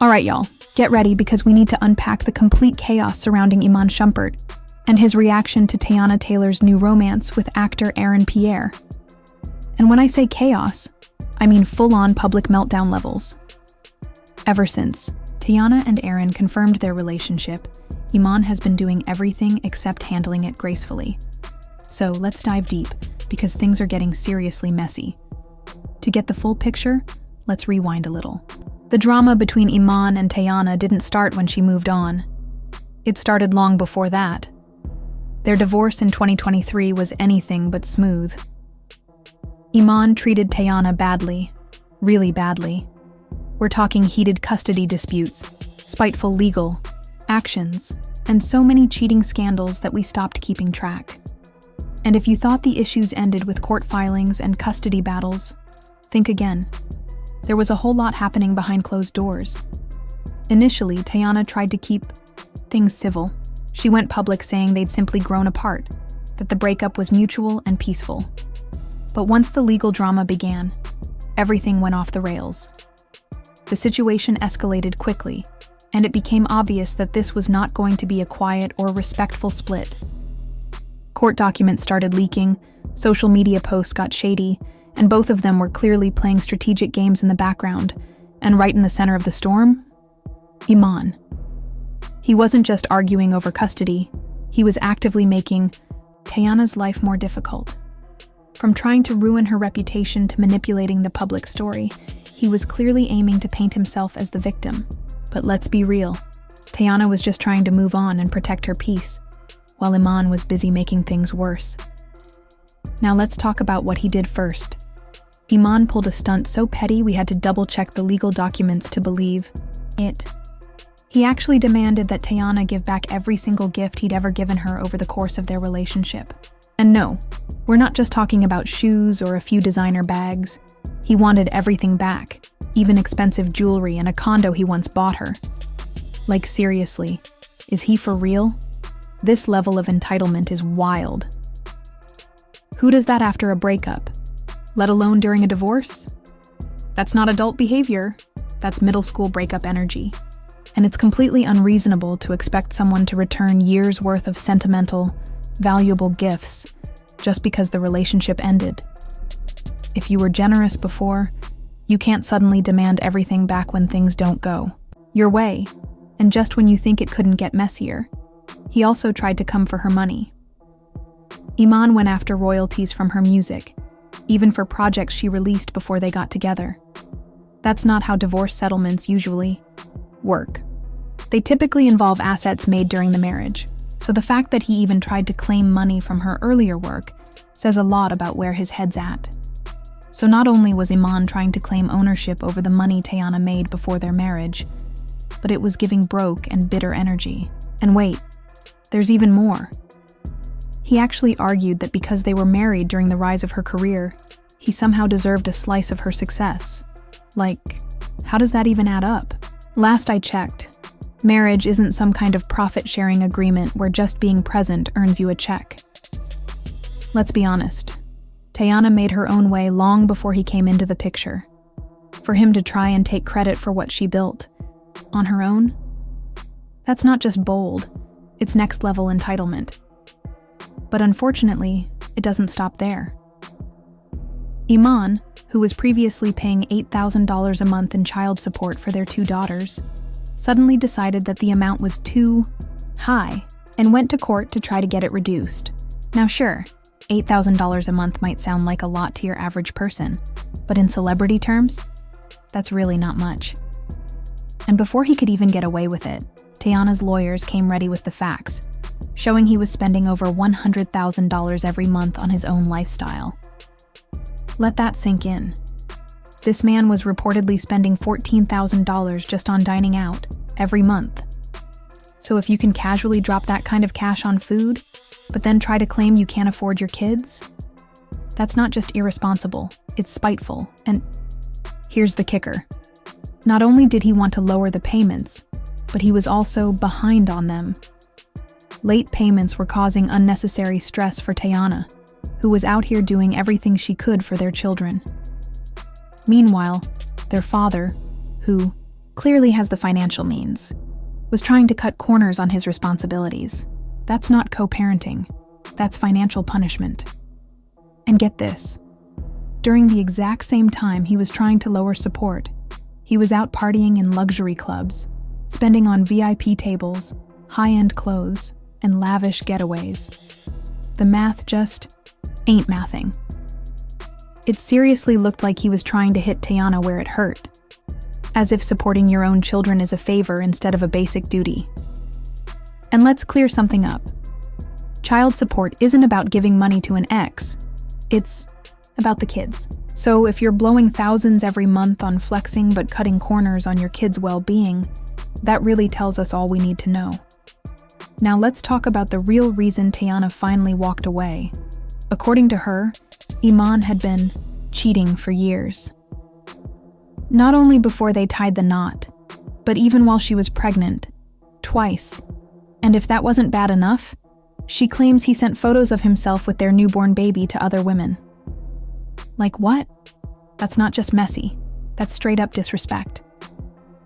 All right, y'all, get ready because we need to unpack the complete chaos surrounding Iman Shumpert and his reaction to Teyana Taylor's new romance with actor Aaron Pierre. And when I say chaos, I mean full-on public meltdown levels. Ever since Teyana and Aaron confirmed their relationship, Iman has been doing everything except handling it gracefully. So let's dive deep, because things are getting seriously messy. To get the full picture, let's rewind a little. The drama between Iman and Teyana didn't start when she moved on. It started long before that. Their divorce in 2023 was anything but smooth. Iman treated Teyana badly, really badly. We're talking heated custody disputes, spiteful legal actions, and so many cheating scandals that we stopped keeping track. And if you thought the issues ended with court filings and custody battles, think again. There was a whole lot happening behind closed doors. Initially, Teyana tried to keep things civil. She went public saying they'd simply grown apart, that the breakup was mutual and peaceful. But once the legal drama began, everything went off the rails. The situation escalated quickly, and it became obvious that this was not going to be a quiet or respectful split. Court documents started leaking, social media posts got shady, and both of them were clearly playing strategic games in the background, and right in the center of the storm, Iman. He wasn't just arguing over custody, he was actively making Teyana's life more difficult. From trying to ruin her reputation to manipulating the public story, he was clearly aiming to paint himself as the victim. But let's be real, Teyana was just trying to move on and protect her peace, while Iman was busy making things worse. Now let's talk about what he did first. Iman pulled a stunt so petty we had to double-check the legal documents to believe it. He actually demanded that Teyana give back every single gift he'd ever given her over the course of their relationship. And no, we're not just talking about shoes or a few designer bags. He wanted everything back, even expensive jewelry and a condo he once bought her. Like seriously, is he for real? This level of entitlement is wild. Who does that after a breakup? Let alone during a divorce? That's not adult behavior. That's middle school breakup energy. And it's completely unreasonable to expect someone to return years' worth of sentimental, valuable gifts just because the relationship ended. If you were generous before, you can't suddenly demand everything back when things don't go your way, and just when you think it couldn't get messier. He also tried to come for her money. Iman went after royalties from her music, even for projects she released before they got together. That's not how divorce settlements usually work. They typically involve assets made during the marriage, so the fact that he even tried to claim money from her earlier work says a lot about where his head's at. So not only was Iman trying to claim ownership over the money Teyana made before their marriage, but it was giving broke and bitter energy. And wait, there's even more. He actually argued that because they were married during the rise of her career, he somehow deserved a slice of her success. Like, how does that even add up? Last I checked, marriage isn't some kind of profit-sharing agreement where just being present earns you a check. Let's be honest, Teyana made her own way long before he came into the picture. For him to try and take credit for what she built, on her own, that's not just bold, it's next-level entitlement. But unfortunately, it doesn't stop there. Iman, who was previously paying $8,000 a month in child support for their 2 daughters, suddenly decided that the amount was too high and went to court to try to get it reduced. Now sure, $8,000 a month might sound like a lot to your average person, but in celebrity terms, that's really not much. And before he could even get away with it, Teyana's lawyers came ready with the facts, showing he was spending over $100,000 every month on his own lifestyle. Let that sink in. This man was reportedly spending $14,000 just on dining out every month. So if you can casually drop that kind of cash on food, but then try to claim you can't afford your kids, that's not just irresponsible, it's spiteful. And here's the kicker. Not only did he want to lower the payments, but he was also behind on them. Late payments were causing unnecessary stress for Teyana, who was out here doing everything she could for their children. Meanwhile, their father, who, clearly has the financial means, was trying to cut corners on his responsibilities. That's not co-parenting. That's financial punishment. And get this. During the exact same time he was trying to lower support, he was out partying in luxury clubs, spending on VIP tables, high-end clothes, and lavish getaways. The math just ain't mathing. It seriously looked like he was trying to hit Teyana where it hurt, as if supporting your own children is a favor instead of a basic duty. And let's clear something up. Child support isn't about giving money to an ex. It's about the kids. So if you're blowing thousands every month on flexing but cutting corners on your kids' well-being, that really tells us all we need to know. Now let's talk about the real reason Teyana finally walked away. According to her, Iman had been cheating for years. Not only before they tied the knot, but even while she was pregnant, twice. And if that wasn't bad enough, she claims he sent photos of himself with their newborn baby to other women. Like what? That's not just messy, that's straight up disrespect.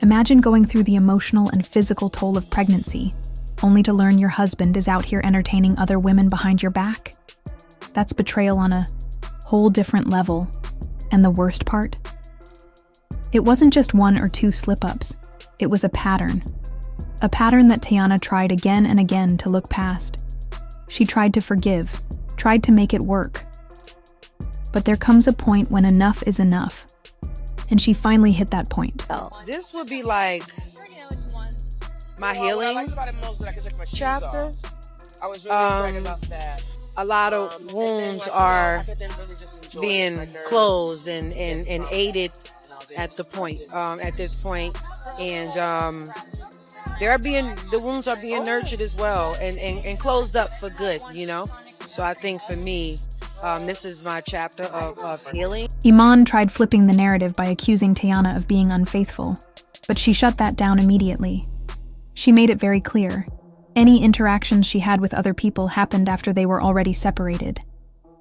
Imagine going through the emotional and physical toll of pregnancy, only to learn your husband is out here entertaining other women behind your back. That's betrayal on a whole different level. And the worst part? It wasn't just one or two slip-ups. It was a pattern. A pattern that Teyana tried again and again to look past. She tried to forgive, tried to make it work. But there comes a point when enough is enough. And she finally hit that point. This would be like my healing chapter. A lot of wounds are being closed and aided at this point, and the wounds are being nurtured as well and closed up for good, you know. So I think for me, this is my chapter of healing. Iman tried flipping the narrative by accusing Teyana of being unfaithful, but she shut that down immediately. She made it very clear. Any interactions she had with other people happened after they were already separated.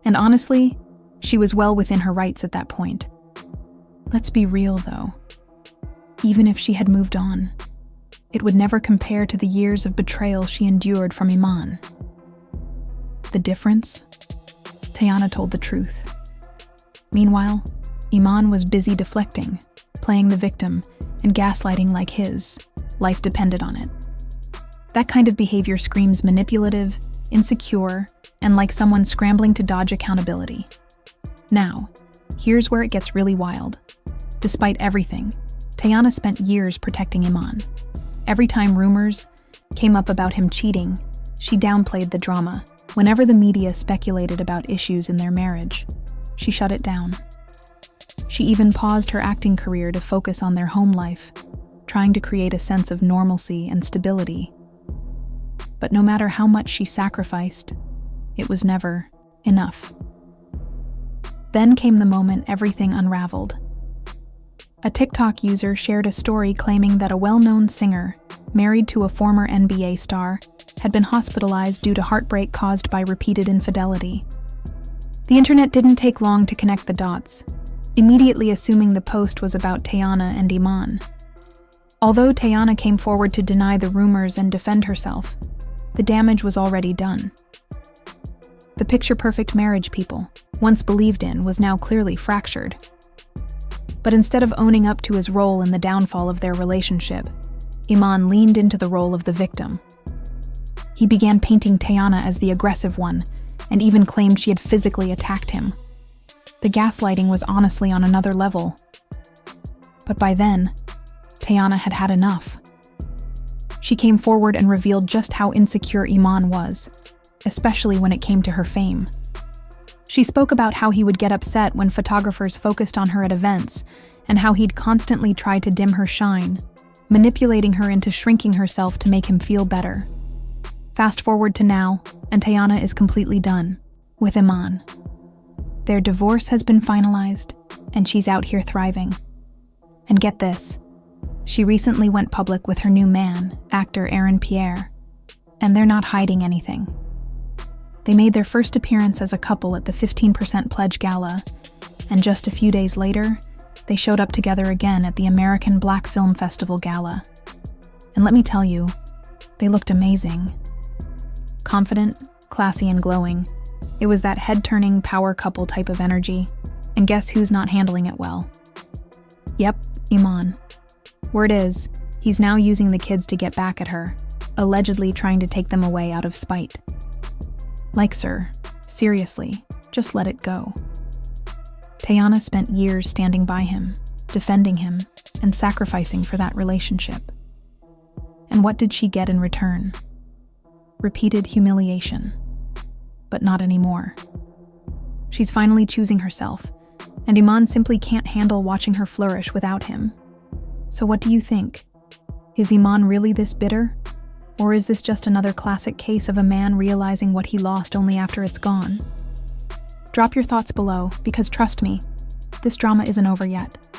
And honestly, she was well within her rights at that point. Let's be real, though. Even if she had moved on, it would never compare to the years of betrayal she endured from Iman. The difference? Teyana told the truth. Meanwhile, Iman was busy deflecting, playing the victim, and gaslighting like his life depended on it. That kind of behavior screams manipulative, insecure, and like someone scrambling to dodge accountability. Now, here's where it gets really wild. Despite everything, Teyana spent years protecting Iman. Every time rumors came up about him cheating, she downplayed the drama. Whenever the media speculated about issues in their marriage, she shut it down. She even paused her acting career to focus on their home life, trying to create a sense of normalcy and stability. But no matter how much she sacrificed, it was never enough. Then came the moment everything unraveled. A TikTok user shared a story claiming that a well-known singer, married to a former NBA star, had been hospitalized due to heartbreak caused by repeated infidelity. The internet didn't take long to connect the dots, immediately assuming the post was about Teyana and Iman. Although Teyana came forward to deny the rumors and defend herself, the damage was already done. The picture-perfect marriage people, once believed in, was now clearly fractured. But instead of owning up to his role in the downfall of their relationship, Iman leaned into the role of the victim. He began painting Teyana as the aggressive one, and even claimed she had physically attacked him. The gaslighting was honestly on another level. But by then, Teyana had had enough. She came forward and revealed just how insecure Iman was, especially when it came to her fame. She spoke about how he would get upset when photographers focused on her at events, and how he'd constantly try to dim her shine, manipulating her into shrinking herself to make him feel better. Fast forward to now, and Teyana is completely done with Iman. Their divorce has been finalized, and she's out here thriving. And get this, she recently went public with her new man, actor Aaron Pierre, and they're not hiding anything. They made their first appearance as a couple at the 15% Pledge Gala, and just a few days later, they showed up together again at the American Black Film Festival Gala. And let me tell you, they looked amazing. Confident, classy, and glowing. It was that head-turning power couple type of energy. And guess who's not handling it well? Yep, Iman. Word is, he's now using the kids to get back at her, allegedly trying to take them away out of spite. Like, sir, seriously, just let it go. Teyana spent years standing by him, defending him, and sacrificing for that relationship. And what did she get in return? Repeated humiliation. But not anymore. She's finally choosing herself, and Iman simply can't handle watching her flourish without him. So what do you think? Is Iman really this bitter? Or is this just another classic case of a man realizing what he lost only after it's gone? Drop your thoughts below, because trust me, this drama isn't over yet.